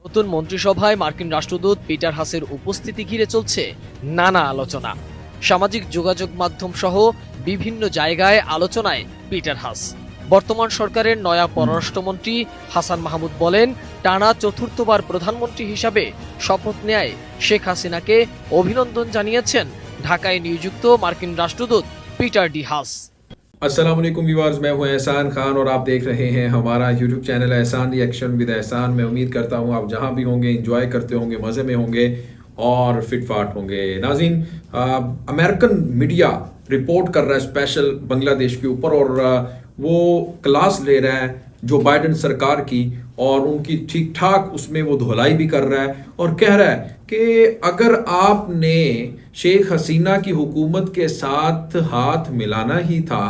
নতুন মন্ত্রিসভায় মার্কিন রাষ্ট্রদূত পিটার হাসের উপস্থিতি ঘিরে চলছে নানা আলোচনা। সামাজিক যোগাযোগ মাধ্যম সহ বিভিন্ন জায়গায় আলোচনায় পিটার হাস। বর্তমান সরকারের নয়া পররাষ্ট্রমন্ত্রী হাসান মাহমুদ বলেন, টানা চতুর্থবার প্রধানমন্ত্রী হিসাবে শপথ নেয় শেখ হাসিনাকে অভিনন্দন জানিয়েছেন ঢাকায় নিযুক্ত মার্কিন রাষ্ট্রদূত পিটার ডি হাস। अस्सलाम वालेकुम व्यूअर्स, मैं हूं एहसान खान और आप देख रहे हैं हमारा यूट्यूब चैनल एहसान रिएक्शन विद एहसान। मैं उम्मीद करता हूं आप जहां भी होंगे एंजॉय करते होंगे, मज़े में होंगे और फिटफाट होंगे। नाज़रीन, अमेरिकन मीडिया रिपोर्ट कर रहा है स्पेशल बांग्लादेश के ऊपर और वो क्लास ले रहा है जो बाइडेन सरकार की और उनकी ठीक ठाक उसमें वो धुलाई भी कर रहा है और कह रहा है कि अगर आपने शेख हसीना की हुकूमत के साथ हाथ मिलाना ही था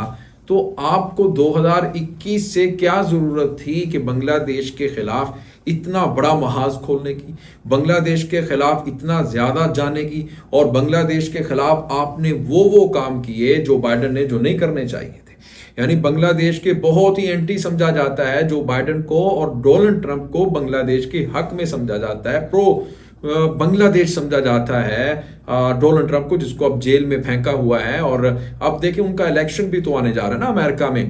तो आपको 2021 से क्या ज़रूरत थी कि बांग्लादेश के ख़िलाफ़ इतना बड़ा महाज खोलने की, बांग्लादेश के ख़िलाफ़ इतना ज़्यादा जाने की, और बांग्लादेश के ख़िलाफ़ आपने वो काम किए जो बाइडेन ने जो नहीं करने चाहिए थे। यानी बांग्लादेश के बहुत ही एंटी समझा जाता है जो बाइडेन को, और डोनाल्ड ट्रंप को बांग्लादेश के हक में समझा जाता है, प्रो बांग्लादेश समझा जाता है डोनाल्ड ट्रंप को, जिसको अब जेल में फेंका हुआ है। और अब देखिए उनका इलेक्शन भी तो आने जा रहा है ना अमेरिका में,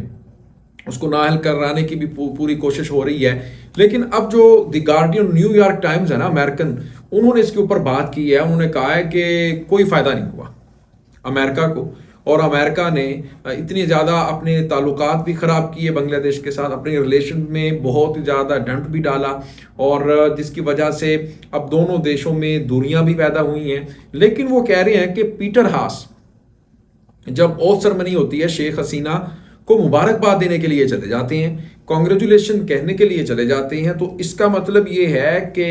उसको नाअहल कराने की भी पूरी कोशिश हो रही है। लेकिन अब जो द गार्डियन, न्यूयॉर्क टाइम्स है ना अमेरिकन, उन्होंने इसके ऊपर बात की है। उन्होंने कहा है कि कोई फायदा नहीं हुआ अमेरिका को, और अमेरिका ने इतनी ज़्यादा अपने ताल्लुकात भी ख़राब किए बांग्लादेश के साथ, अपने रिलेशन में बहुत ही ज़्यादा डंट भी डाला, और जिसकी वजह से अब दोनों देशों में दूरियां भी पैदा हुई हैं। लेकिन वो कह रहे हैं कि पीटर हास जब ओथ सेरेमनी होती है शेख हसीना को मुबारकबाद देने के लिए चले जाते हैं, कॉन्ग्रेचुलेशन कहने के लिए चले जाते हैं, तो इसका मतलब ये है कि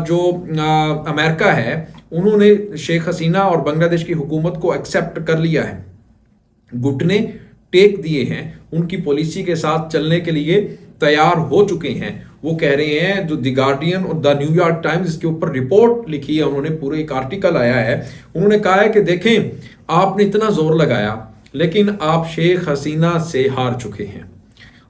जो अमेरिका है उन्होंने शेख हसीना और बांग्लादेश की हुकूमत को एक्सेप्ट कर लिया है, घुटने टेक दिए हैं, उनकी पॉलिसी के साथ चलने के लिए तैयार हो चुके हैं। वो कह रहे हैं, जो द गार्डियन और द न्यूयॉर्क टाइम्स इसके ऊपर रिपोर्ट लिखी है, उन्होंने पूरे एक आर्टिकल आया है, उन्होंने कहा है कि देखें आपने इतना जोर लगाया लेकिन आप शेख हसीना से हार चुके हैं।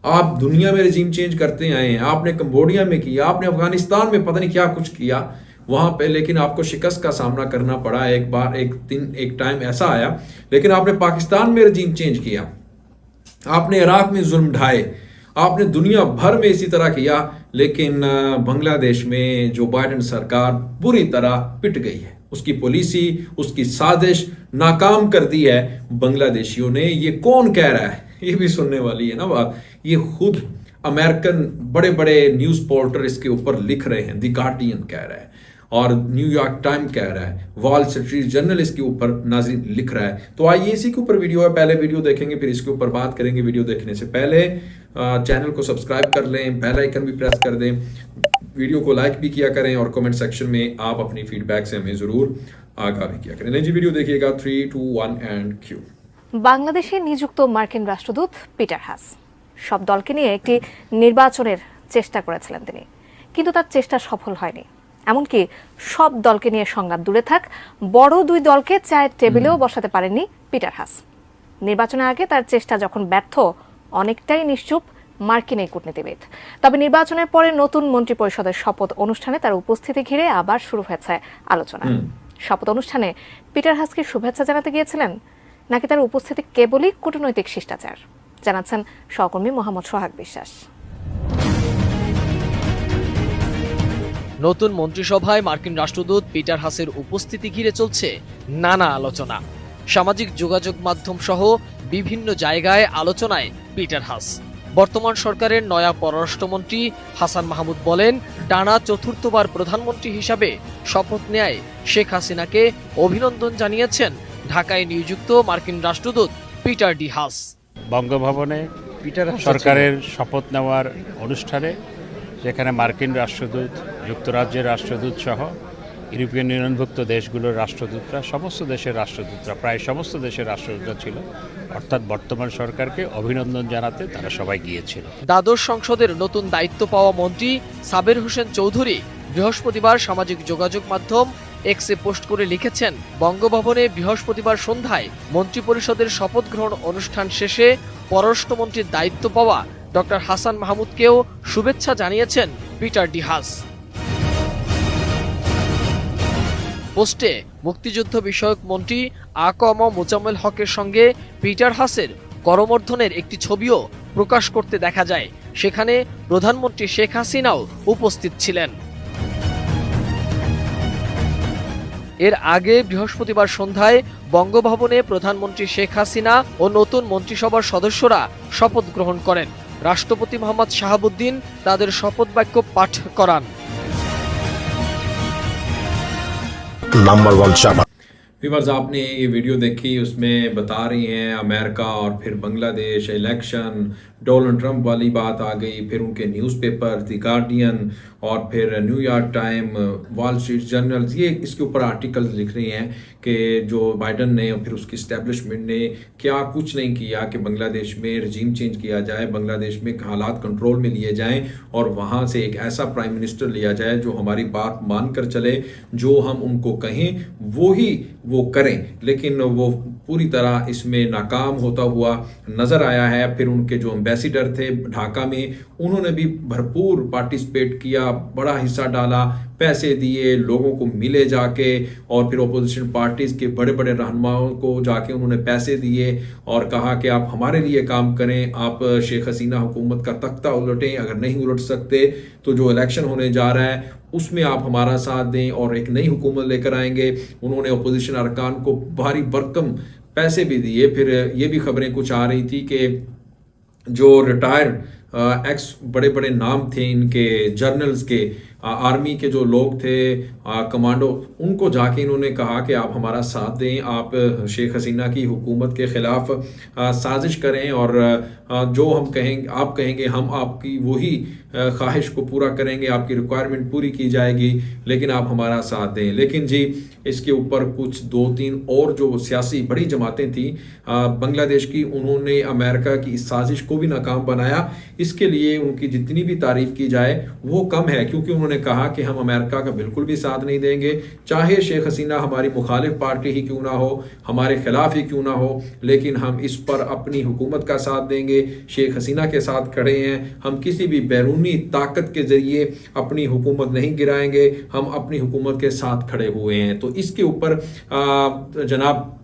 आप दुनिया में रिजीम चेंज करते आए हैं, आपने कंबोडिया में किया, आपने अफगानिस्तान में पता नहीं क्या कुछ किया वहां पे, लेकिन आपको शिकस्त का सामना करना पड़ा। एक बार एक टाइम ऐसा आया, लेकिन आपने पाकिस्तान में रजीम चेंज किया, आपने इराक में जुल्म ढाए, आपने दुनिया भर में इसी तरह किया, लेकिन बांग्लादेश में जो बाइडेन सरकार बुरी तरह पिट गई है, उसकी पॉलिसी, उसकी साजिश नाकाम कर दी है बांग्लादेशियों ने। ये कौन कह रहा है, ये भी सुनने वाली है ना बात, ये खुद अमेरिकन बड़े बड़े न्यूज़ पोर्टल इसके ऊपर लिख रहे हैं, द गार्डियन कह रहा है और न्यूयॉर्क टाइम कह रहा है, वॉल स्ट्रीट जर्नल इसके ऊपर नाज़रीन लिख रहा है। तो आइए इसी के ऊपर वीडियो है, पहले वीडियो देखेंगे फिर इसके ऊपर बात करेंगे। वीडियो देखने से पहले चैनल को सब्सक्राइब कर लें, बेल आइकन भी प्रेस कर दें, वीडियो को लाइक भी किया करें और कमेंट सेक्शन में आप अपनी फीडबैक से हमें ज़रूर आगाह भी किया करें। जी वीडियो देखिएगा, 3, 2, 1 एंड क्यू। বাংলাদেশে নিযুক্ত মার্কিন রাষ্ট্রদূত পিটার হাস সব দলকে নিয়ে একটি নির্বাচনের চেষ্টা করেছিলেন তিনি, কিন্তু তার চেষ্টা সফল হয়নি। এমনকি সব দলকে নিয়ে সংঘাত দূরে থাক, বড় দুই দলকে চায়ের টেবিলেও বসাতে পারেননি পিটার হাস। নির্বাচনের আগে তার চেষ্টা যখন ব্যর্থ, অনেকটাই নিশ্চুপ মার্কিন এই কূটনীতিবিদ। তবে নির্বাচনের পরে নতুন মন্ত্রিপরিষদের শপথ অনুষ্ঠানে তার উপস্থিতি ঘিরে আবার শুরু হয়েছে আলোচনা। শপথ অনুষ্ঠানে পিটার হাসকে শুভেচ্ছা জানাতে গিয়েছিলেন, নাকি তার উপস্থিতি কেবলই কূটনৈতিক শিষ্টাচার, জানাচ্ছেন সহকর্মী মোহাম্মদ সোহাগ বিশ্বাস। নতুন মন্ত্রিসভায় মার্কিন রাষ্ট্রদূত পিটার হাসের উপস্থিতি ঘিরে চলছে নানা আলোচনা। সামাজিক যোগাযোগ মাধ্যম সহ বিভিন্ন জায়গায় আলোচনায় পিটার হাস। বর্তমান সরকারের নয়া পররাষ্ট্রমন্ত্রী হাসান মাহমুদ বলেন, টানা চতুর্থবার প্রধানমন্ত্রী হিসাবে শপথ নেয় শেখ হাসিনাকে অভিনন্দন জানিয়েছেন ঢাকায় নিযুক্ত মার্কিন রাষ্ট্রদূত পিটার ডি হাস। বঙ্গভবনে সরকারের শপথ নেওয়ার অনুষ্ঠানে, যেখানে মার্কিন রাষ্ট্রদূত, যুক্তরাজ্যের রাষ্ট্রদূত সহ ইউরোপিয়ান ইউনিয়নভুক্ত দেশগুলোর রাষ্ট্রদূতরা, সমস্ত দেশের রাষ্ট্রদূতরা, প্রায় সমস্ত দেশের রাষ্ট্রদূতরা ছিল, অর্থাৎ বর্তমান সরকারকে অভিনন্দন জানাতে তারা সবাই গিয়েছিল। দ্বাদশ সংসদের নতুন দায়িত্ব পাওয়া মন্ত্রী সাবের হোসেন চৌধুরী বৃহস্পতিবার সামাজিক যোগাযোগ মাধ্যম এক্সে পোস্ট করে লিখেছেন, বঙ্গভবনে বৃহস্পতিবার সন্ধ্যায় মন্ত্রিপরিষদের শপথ গ্রহণ অনুষ্ঠান শেষে পররাষ্ট্রমন্ত্রীর দায়িত্ব পাওয়া ডক্টর হাসান মাহমুদকেও শুভেচ্ছা জানিয়েছেন পিটার ডি হাস। পোস্টে মুক্তিযুদ্ধ বিষয়ক মন্ত্রী আ.ক.ম মোজাম্মেল হকের সঙ্গে পিটার হাসের করমর্দনের একটি ছবিও প্রকাশ করতে দেখা যায়। সেখানে প্রধানমন্ত্রী শেখ হাসিনাও উপস্থিত ছিলেন। এর আগে বৃহস্পতিবার সন্ধ্যায় বঙ্গভবনে প্রধানমন্ত্রী শেখ হাসিনা ও নতুন মন্ত্রিসভার সদস্যরা শপথ গ্রহণ করেন। রাষ্ট্রপতি মোহাম্মদ শাহাবুদ্দিন তাদের শপথ বাক্য পাঠ করান। नंबर 1 शाबाश। व्यूअर्स, आपने ये वीडियो देखी, उसमें बता रही हैं अमेरिका और फिर बांग्लादेश इलेक्शन, डोनाल्ड ट्रंप वाली बात आ गई, फिर उनके न्यूज़पेपर द गार्डियन और फिर New York time, wall street journal, ये इसके ऊपर आर्टिकल्स लिख रही हैं कि जो बाइडन ने और फिर उसकी इस्टेब्लिशमेंट ने क्या कुछ नहीं किया कि बांग्लादेश में रजीम चेंज किया जाए, बांग्लादेश में हालात कंट्रोल में लिए जाएं और वहाँ से एक ऐसा प्राइम मिनिस्टर लिया जाए जो हमारी बात मान कर चले, जो हम उनको कहें वो करें। लेकिन वो पूरी तरह इसमें नाकाम होता हुआ नज़र आया है। फिर उनके जो एम्बेसडर थे ढाका में, उन्होंने भी भरपूर पार्टिसिपेट किया, बड़ा हिस्सा डाला, पैसे दिए, लोगों को मिले जाके, और फिर अपोजिशन पार्टीज़ के बड़े बड़े रहनुमाओं को जाके उन्होंने पैसे दिए और कहा कि आप हमारे लिए काम करें, आप शेख हसीना हुकूमत का तख्ता उलटें, अगर नहीं उलट सकते तो जो इलेक्शन होने जा रहा है उसमें आप हमारा साथ दें और एक नई हुकूमत लेकर आएंगे। उन्होंने अपोजिशन अरकान को भारी भरकम पैसे भी दिए। फिर ये भी खबरें कुछ आ रही थी कि जो रिटायर्ड एक्स बड़े बड़े नाम थे इनके जर्नल्स के, आर्मी के जो लोग थे, कमांडो, उनको जाके इन्होंने कहा कि आप हमारा साथ दें, आप शेख हसीना की हुकूमत के ख़िलाफ़ साजिश करें और जो हम कहेंगे, आप कहेंगे, हम आपकी वही ख्वाहिश को पूरा करेंगे, आपकी रिक्वायरमेंट पूरी की जाएगी, लेकिन आप हमारा साथ दें। लेकिन जी इसके ऊपर कुछ 2-3 और जो सियासी बड़ी जमातें थी बांग्लादेश की, उन्होंने अमेरिका की इस साजिश को भी नाकाम बनाया। इसके लिए उनकी जितनी भी तारीफ़ की जाए वो कम है, क्योंकि उन्होंने कहा कि हम अमेरिका का बिल्कुल भी साथ नहीं देंगे, चाहे शेख हसीना हमारी मुखालिफ पार्टी ही क्यों ना हो, हमारे खिलाफ ही क्यों ना हो, लेकिन हम इस पर अपनी हुकूमत का साथ देंगे, शेख हसीना के साथ खड़े हैं, हम किसी भी बैरूनी ताकत के ज़रिए अपनी हुकूमत नहीं गिराएंगे, हम अपनी हुकूमत के साथ खड़े हुए हैं। तो इसके ऊपर जनाब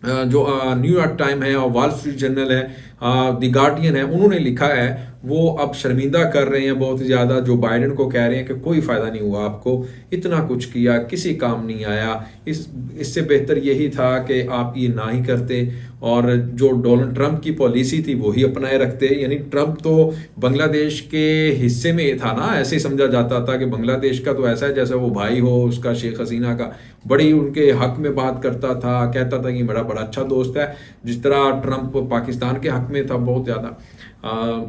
जो न्यूयॉर्क टाइम है और वॉल स्ट्रीट जर्नल है, द गार्डियन है, उन्होंने लिखा है, वो अब शर्मिंदा कर रहे हैं बहुत ज़्यादा, जो बाइडन को कह रहे हैं कि कोई फ़ायदा नहीं हुआ, आपको इतना कुछ किया, किसी काम नहीं आया, इससे बेहतर यही था कि आप ये ना ही करते और जो डोनाल्ड ट्रंप की पॉलिसी थी वही अपनाए रखते। यानी ट्रंप तो बांग्लादेश के हिस्से में था ना, ऐसे समझा जाता था कि बांग्लादेश का तो ऐसा है जैसे वो भाई हो उसका, शेख हसीना का, बड़ी उनके हक में बात करता था, कहता था कि मेरा बड़ा अच्छा दोस्त है। जिस तरह ट्रंप पाकिस्तान के हक में था बहुत ज़्यादा,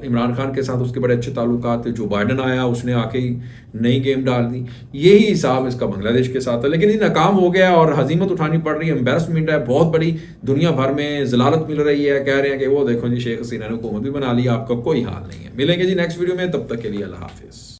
इमरान खान के साथ उसके बड़े अच्छे ताल्लुकात थे, जो बाइडन आया उसने आके ही नई गेम डाल दी। यही हिसाब इसका बांग्लादेश के साथ है, लेकिन ये नाकाम हो गया और हजीमत उठानी पड़ रही है, एम्बेरसमेंट है बहुत बड़ी, दुनिया भर में जलालत मिल रही है, कह रहे हैं कि वो देखो जी शेख हसीना ने हुकूमत भी बना ली, आपका कोई हाल नहीं है। मिलेंगे जी नेक्स्ट वीडियो में, तब तक के लिए अल्लाह हाफिज़।